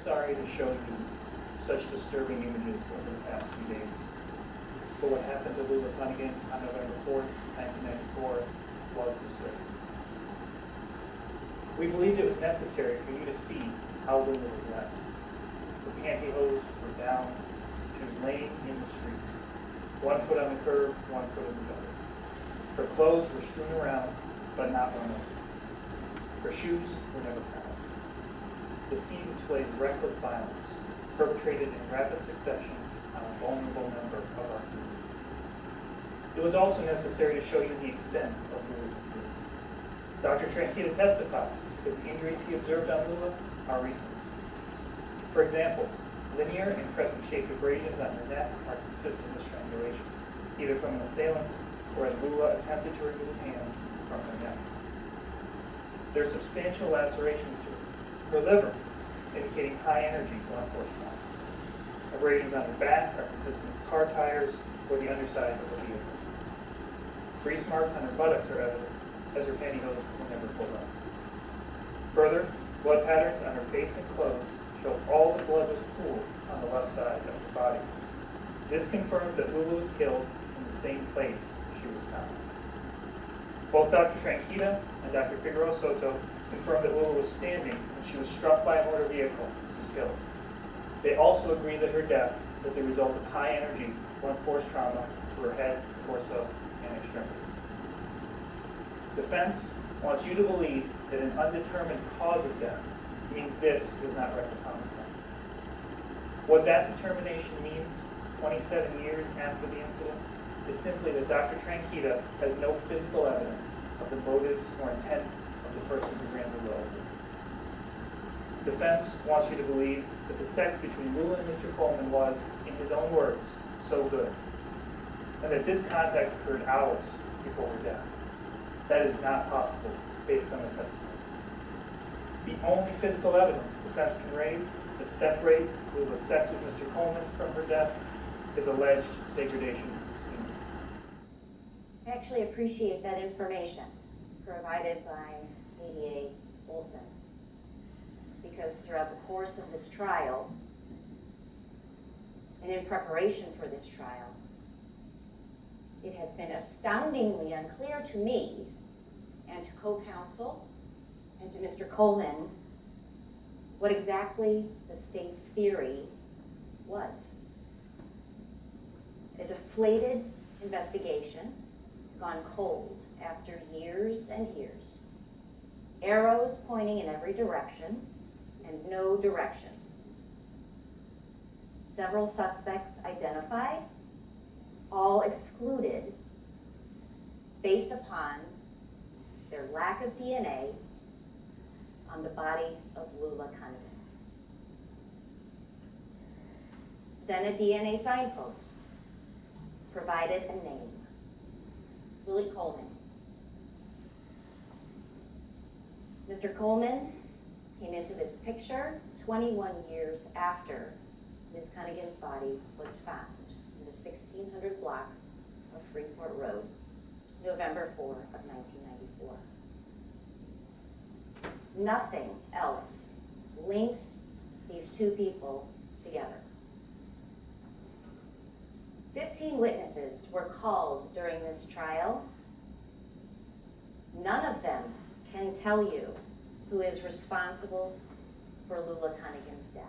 sorry to show you such disturbing images over the past few days. But what happened to Lula Cunningham on November 4th, 1994 was disturbing. We believed it was necessary for you to see how Lula was left. Her pantyhose were down. She was laying in the street. One foot on the curb, one foot in the gutter. Her clothes were strewn around, but not run over. Her shoes were never found. The scene displayed reckless violence, perpetrated in rapid succession on a vulnerable member of our community. It was also necessary to show you the extent of Lula's injuries. Dr. Tranquita testified that the injuries he observed on Lula are recent. For example, linear and crescent-shaped abrasions on her neck are consistent with strangulation, either from an assailant or as Lula attempted to remove hands from her neck. There are substantial lacerations to her liver, indicating high energy blunt force trauma. Abrasions on her back are consistent with car tires or the underside of a vehicle. Grease marks on her buttocks are evident, as her pantyhose were never pulled up. Further, blood patterns on her face and clothes show all the blood was pooled on the left side of her body. This confirms that Lula was killed in the same place she was found. Both Dr. Tranquita and Dr. Figueroa Soto confirmed that Lula was standing when she was struck by a motor vehicle and killed. They also agree that her death was the result of high energy blunt force trauma to her head, torso, and extremities. Defense wants you to believe that an undetermined cause of death means this was not reckless homicide. What that determination means 27 years after the incident is simply that Dr. Tranquita has no physical evidence of the motives or intent of the person who ran Lula over. Defense wants you to believe that the sex between Lula and Mr. Coleman was, in his own words, so good, and that this contact occurred hours before her death. That is not possible based on the testimony. The only physical evidence defense can raise to separate Lula's sex with Mr. Coleman from her death is alleged degradation of semen. I actually appreciate that information provided by ADA Olson, because throughout the course of this trial and in preparation for this trial, it has been astoundingly unclear to me and to co-counsel and to Mr. Coleman what exactly the state's theory was. A deflated investigation gone cold after years and years. Arrows pointing in every direction and no direction. Several suspects identified, all excluded based upon their lack of DNA on the body of Lula Cunningham. Then a DNA signpost provided a name, Willie Coleman. Mr. Coleman came into this picture 21 years after Ms. Cunningham's body was found in the 1600 block of Freeport Road, November 4 of 1994. Nothing else links these two people together. 15 witnesses were called during this trial. None of them can tell you who is responsible for Lula Cunningham's death.